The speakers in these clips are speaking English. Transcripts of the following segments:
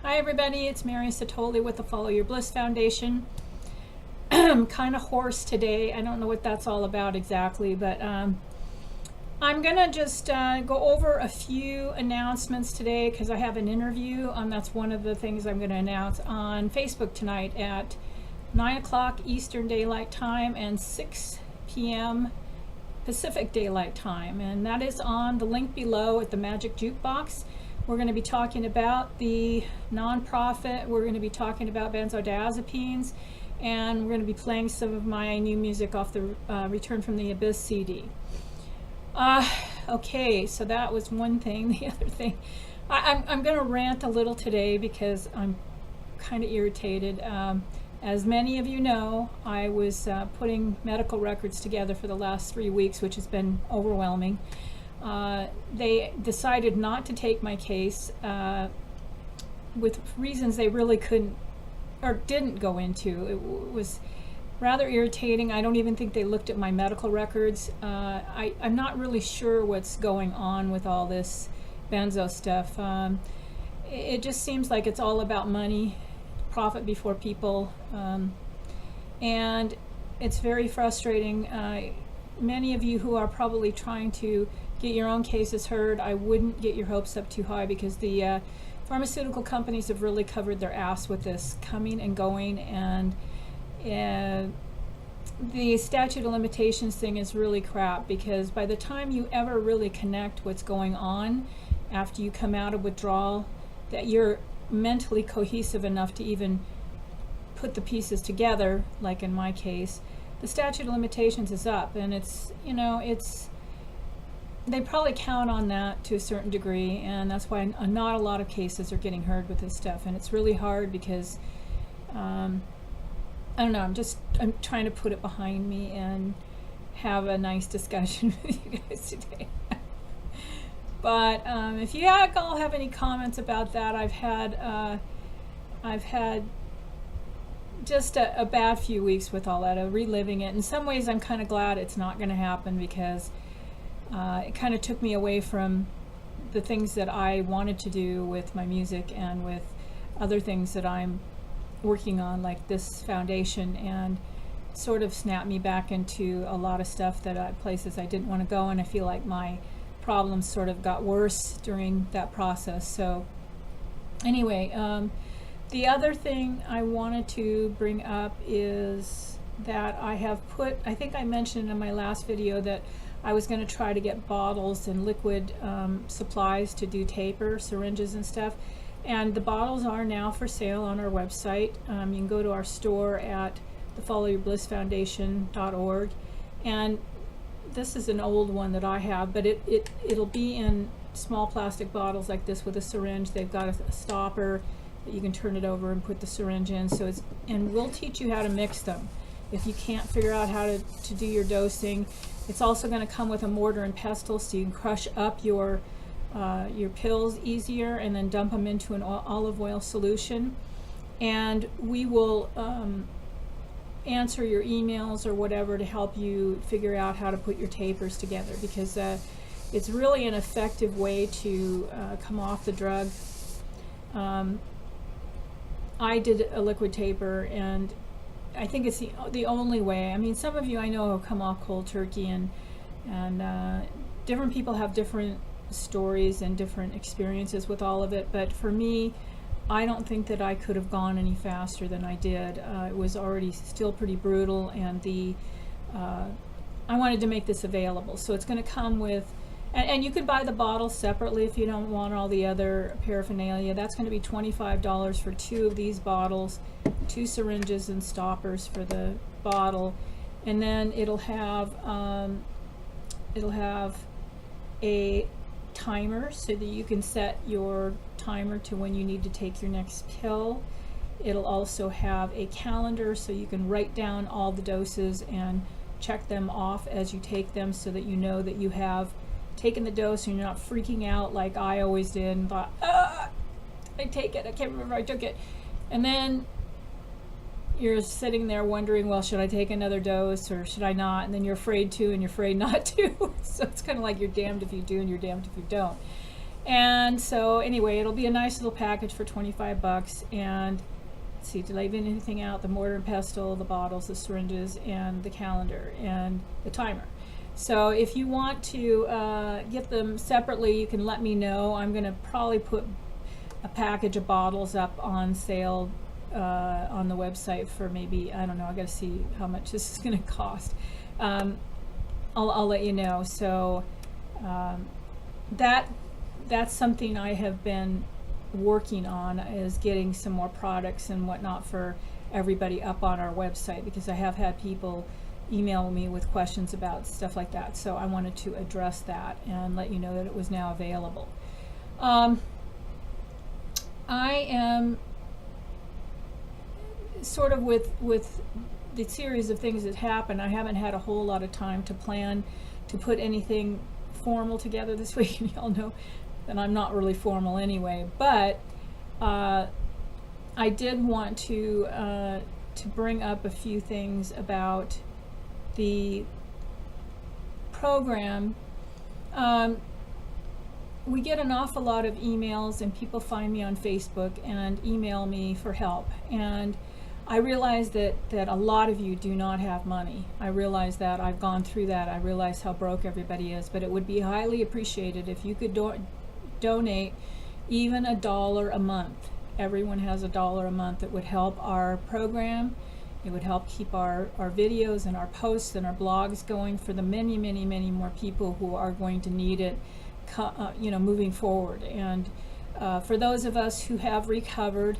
Hi everybody, it's Mary Satoli with the Follow Your Bliss Foundation. I'm kind of hoarse today. I don't know what that's all about exactly, but I'm gonna just go over a few announcements today because I have an interview. That's one of the things I'm gonna announce on Facebook tonight at 9 o'clock Eastern Daylight Time and 6 p.m. Pacific Daylight Time, and that is on the link below at the Magic Jukebox. We're going to be talking about the nonprofit. We're going to be talking about benzodiazepines, and we're going to be playing some of my new music off the Return from the Abyss CD. Okay, so that was one thing. The other thing, I'm going to rant a little today because I'm kind of irritated. As many of you know, I was putting medical records together for the last 3 weeks, which has been overwhelming. They decided not to take my case with reasons they really couldn't or didn't go into. It was rather irritating. I don't even think they looked at my medical records. I'm not really sure what's going on with all this benzo stuff. It just seems like it's all about money, profit before people, and it's very frustrating. Many of you who are probably trying to get your own cases heard, I wouldn't get your hopes up too high because the pharmaceutical companies have really covered their ass with this coming and going, and the statute of limitations thing is really crap because by the time you ever really connect what's going on after you come out of withdrawal, that you're mentally cohesive enough to even put the pieces together, like in my case, the statute of limitations is up, and it's, you know, they probably count on that to a certain degree, and that's why not a lot of cases are getting heard with this stuff, and it's really hard because I don't know, I'm trying to put it behind me and have a nice discussion with you guys today. But if you all have any comments about that, I've had just a bad few weeks with all that, reliving it. In some ways I'm kind of glad it's not going to happen because it kind of took me away from the things that I wanted to do with my music and with other things that I'm working on, like this foundation, and sort of snapped me back into a lot of stuff places I didn't want to go, and I feel like my problems sort of got worse during that process. So anyway, the other thing I wanted to bring up is that I think I mentioned in my last video that I was going to try to get bottles and liquid supplies to do taper, syringes and stuff. And the bottles are now for sale on our website. You can go to our store at thefollowyourblissfoundation.org. And this is an old one that I have, but it'll be in small plastic bottles like this with a syringe. They've got a stopper that you can turn it over and put the syringe in. And we'll teach you how to mix them if you can't figure out how to do your dosing. It's also going to come with a mortar and pestle, so you can crush up your pills easier and then dump them into an olive oil solution. And we will answer your emails or whatever to help you figure out how to put your tapers together, because it's really an effective way to come off the drug. I did a liquid taper, and I think it's the only way. I mean, some of you I know have come off cold turkey, and different people have different stories and different experiences with all of it, but for me, I don't think that I could have gone any faster than I did. It was already still pretty brutal, and I wanted to make this available. So it's going to come with, and you can buy the bottles separately if you don't want all the other paraphernalia. That's going to be $25 for 2 of these bottles, 2 syringes and stoppers for the bottle, and then it'll have a timer so that you can set your timer to when you need to take your next pill. It'll also have a calendar so you can write down all the doses and check them off as you take them, so that you know that you have taken the dose and you're not freaking out like I always did and thought, I take it, I can't remember I took it. And then you're sitting there wondering, well, should I take another dose or should I not? And then you're afraid to and you're afraid not to. So it's kind of like you're damned if you do and you're damned if you don't. And so anyway, it'll be a nice little package for 25 bucks. And let's see, did I leave anything out? The mortar and pestle, the bottles, the syringes, and the calendar, and the timer. So if you want to get them separately, you can let me know. I'm going to probably put a package of bottles up on sale on the website for maybe, I don't know, I got to see how much this is going to cost. I'll let you know. So that's something I have been working on, is getting some more products and whatnot for everybody up on our website, because I have had people email me with questions about stuff like that. So I wanted to address that and let you know that it was now available. I am sort of with the series of things that happen, I haven't had a whole lot of time to plan to put anything formal together this week. And y'all know that I'm not really formal anyway, but I did want to bring up a few things about the program. We get an awful lot of emails, and people find me on Facebook and email me for help. And I realize that a lot of you do not have money. I realize that. I've gone through that. I realize how broke everybody is. But it would be highly appreciated if you could donate even $1 a month. Everyone has $1 a month. It would help our program. It would help keep our videos and our posts and our blogs going for the many, many, many more people who are going to need it, moving forward. And for those of us who have recovered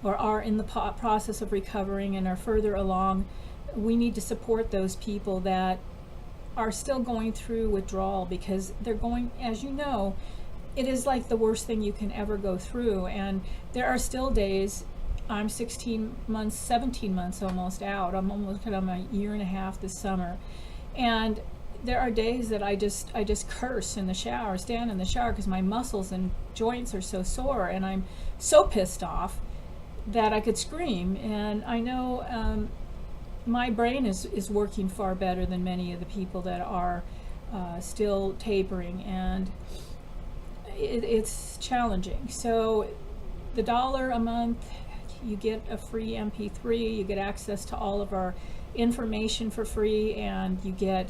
or are in the process of recovering and are further along, we need to support those people that are still going through withdrawal, because they're going, as you know, it is like the worst thing you can ever go through. And there are still days, I'm 16 months, 17 months almost out. I'm almost on a year and a half this summer. And there are days that I just curse in the shower, stand in the shower, because my muscles and joints are so sore, and I'm so pissed off that I could scream. And I know my brain is working far better than many of the people that are still tapering, and it's challenging. So the $1 a month, you get a free MP3, you get access to all of our information for free, and you get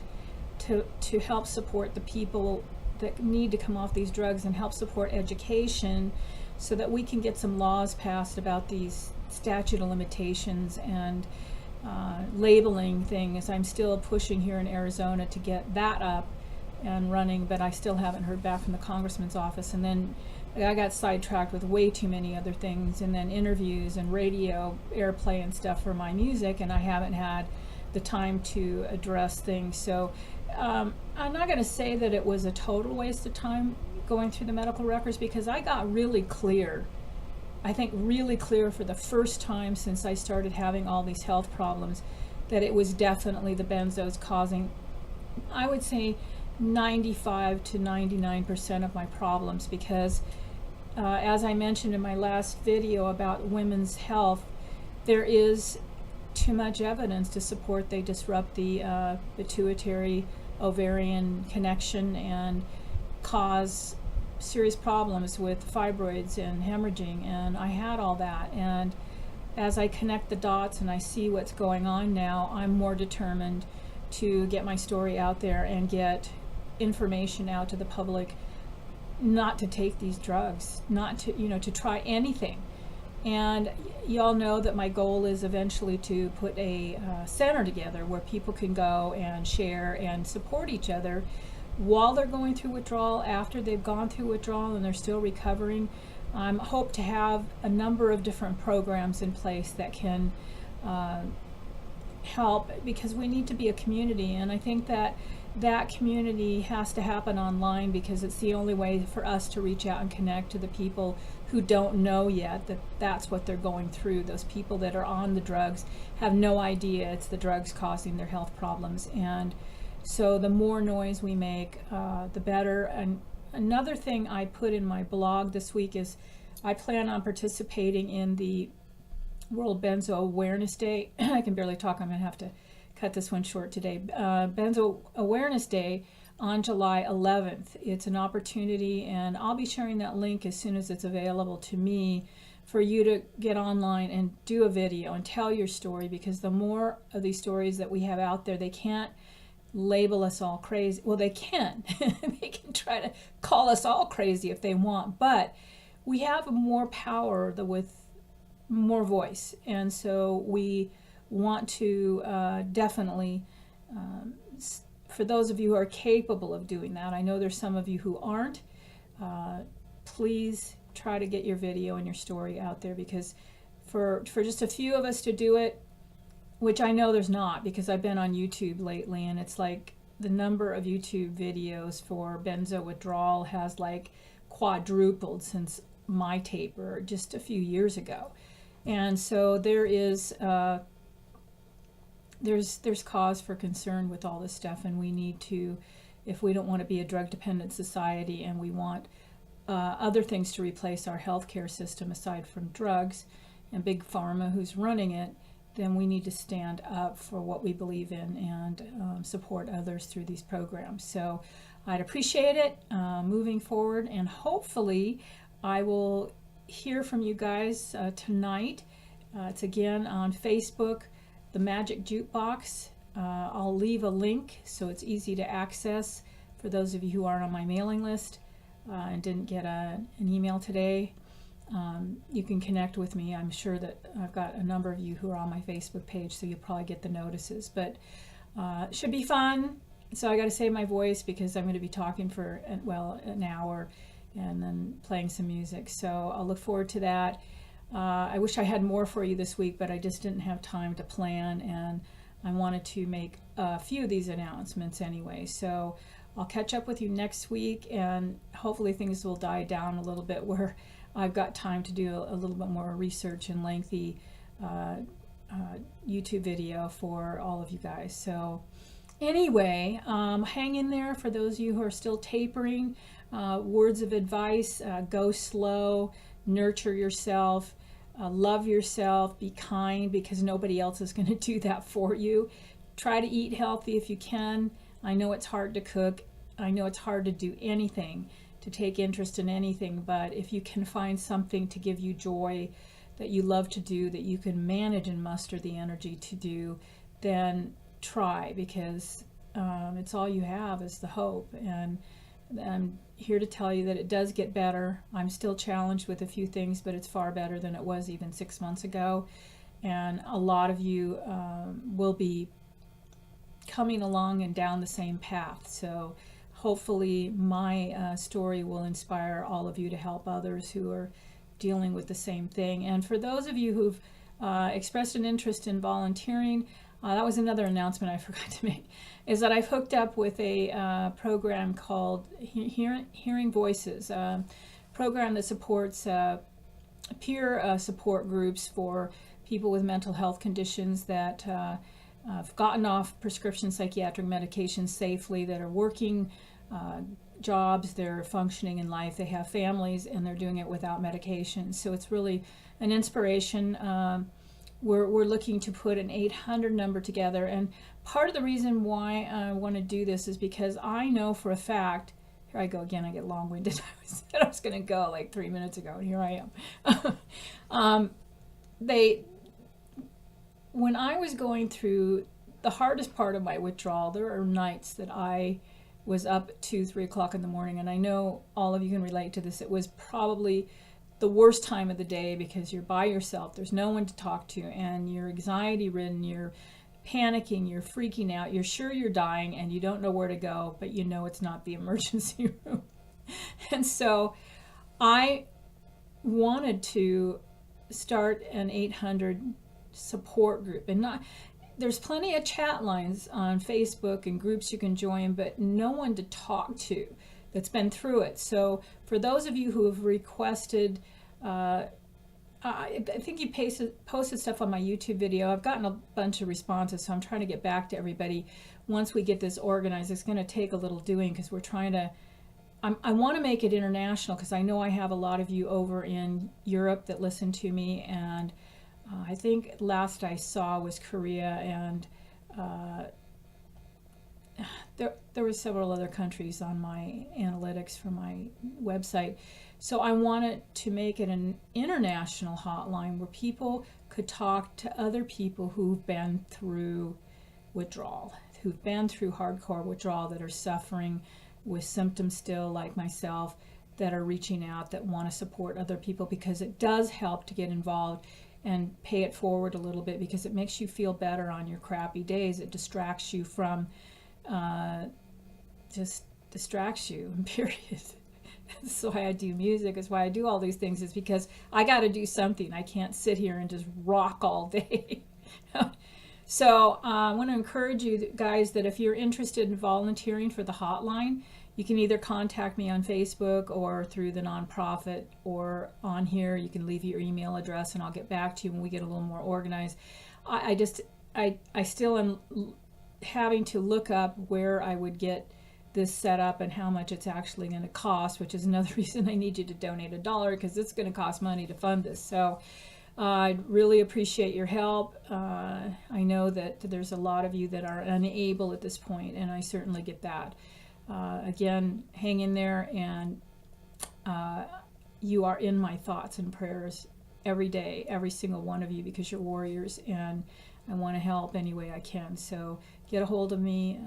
to help support the people that need to come off these drugs, and help support education, so that we can get some laws passed about these statute of limitations and labeling things. I'm still pushing here in Arizona to get that up and running, but I still haven't heard back from the congressman's office. And then I got sidetracked with way too many other things, and then interviews and radio airplay and stuff for my music, and I haven't had the time to address things. So I'm not going to say that it was a total waste of time going through the medical records, because I got really clear, I think really clear for the first time since I started having all these health problems, that it was definitely the benzos causing, I would say, 95 to 99% of my problems. Because as I mentioned in my last video about women's health, there is too much evidence to support they disrupt the pituitary ovarian connection and cause serious problems with fibroids and hemorrhaging. And I had all that, and as I connect the dots and I see what's going on now, I'm more determined to get my story out there and get information out to the public, not to take these drugs, not to, to try anything. And y'all know that my goal is eventually to put a center together where people can go and share and support each other while they're going through withdrawal, after they've gone through withdrawal and they're still recovering. I hope to have a number of different programs in place that can help, because we need to be a community. And I think that community has to happen online, because it's the only way for us to reach out and connect to the people who don't know yet that that's what they're going through. Those people that are on the drugs have no idea it's the drugs causing their health problems. And so the more noise we make, the better. And another thing I put in my blog this week is I plan on participating in the World Benzo Awareness Day. I can barely talk, I'm going to have to cut this one short today. Benzo Awareness Day. on July 11th. It's an opportunity, and I'll be sharing that link as soon as it's available to me, for you to get online and do a video and tell your story, because the more of these stories that we have out there, they can't label us all crazy. Well, they can. They can try to call us all crazy if they want, but we have more power with more voice, and so we want to definitely, for those of you who are capable of doing that, I know there's some of you who aren't, please try to get your video and your story out there, because for just a few of us to do it, which I know there's not, because I've been on YouTube lately, and it's like the number of YouTube videos for Benzo Withdrawal has like quadrupled since my taper just a few years ago. And so there is there's cause for concern with all this stuff, and we need to, if we don't want to be a drug dependent society, and we want other things to replace our healthcare system aside from drugs and big pharma who's running it, then we need to stand up for what we believe in and support others through these programs. So I'd appreciate it moving forward, and hopefully I will hear from you guys tonight. It's again on Facebook, the Magic Jukebox. I'll leave a link so it's easy to access for those of you who aren't on my mailing list and didn't get an email today. You can connect with me. I'm sure that I've got a number of you who are on my Facebook page, so you'll probably get the notices. But it should be fun. So I got to save my voice because I'm going to be talking for, well, an hour and then playing some music. So I'll look forward to that. I wish I had more for you this week, but I just didn't have time to plan, and I wanted to make a few of these announcements anyway. So I'll catch up with you next week, and hopefully things will die down a little bit where I've got time to do a little bit more research and lengthy YouTube video for all of you guys. So anyway, hang in there for those of you who are still tapering. Words of advice: go slow, nurture yourself, love yourself, be kind, because nobody else is going to do that for you. Try to eat healthy if you can. I know it's hard to cook. I know it's hard to do anything, to take interest in anything, but if you can find something to give you joy that you love to do, that you can manage and muster the energy to do, then try, because it's all you have is the hope. And I'm here to tell you that it does get better. I'm still challenged with a few things, but it's far better than it was even 6 months ago. And a lot of you will be coming along and down the same path. So hopefully my story will inspire all of you to help others who are dealing with the same thing. And for those of you who've expressed an interest in volunteering, that was another announcement I forgot to make, is that I've hooked up with a program called Hearing Voices, a program that supports peer support groups for people with mental health conditions that have gotten off prescription psychiatric medications safely, that are working jobs, they're functioning in life, they have families, and they're doing it without medication. So it's really an inspiration. We're looking to put an 800 number together, and part of the reason why I want to do this is because I know for a fact, here I go again, I get long-winded. I said I was going to go like 3 minutes ago, and here I am. When I was going through the hardest part of my withdrawal, there are nights that I was up 2, 3 o'clock in the morning, and I know all of you can relate to this. It was probably the worst time of the day because you're by yourself, there's no one to talk to, and you're anxiety ridden, you're panicking, you're freaking out, you're sure you're dying, and you don't know where to go, but you know it's not the emergency room. And so I wanted to start an 800 support group, and there's plenty of chat lines on Facebook and groups you can join, but no one to talk to that's been through it. So for those of you who have requested, I think you posted stuff on my YouTube video. I've gotten a bunch of responses, so I'm trying to get back to everybody. Once we get this organized, it's going to take a little doing, because we're trying to, I want to make it international, because I know I have a lot of you over in Europe that listen to me, and I think last I saw was Korea and there were several other countries on my analytics for my website. So I wanted to make it an international hotline where people could talk to other people who've been through withdrawal, who've been through hardcore withdrawal, that are suffering with symptoms still, like myself, that are reaching out, that want to support other people, because it does help to get involved and pay it forward a little bit, because it makes you feel better on your crappy days. It distracts you from, just distracts you, period. That's why I do music. It's why I do all these things. Is because I got to do something. I can't sit here and just rock all day. So I want to encourage you guys that if you're interested in volunteering for the hotline, you can either contact me on Facebook or through the nonprofit, or on here you can leave your email address and I'll get back to you when we get a little more organized. I still am having to look up where I would get this set up and how much it's actually going to cost, which is another reason I need you to donate $1, because it's going to cost money to fund this. So I'd really appreciate your help. I know that there's a lot of you that are unable at this point, and I certainly get that. Again, hang in there, and you are in my thoughts and prayers every day, every single one of you, because you're warriors, and I want to help any way I can. So get a hold of me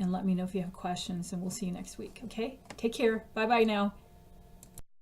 and let me know if you have questions, and we'll see you next week. Okay? Take care. Bye-bye now.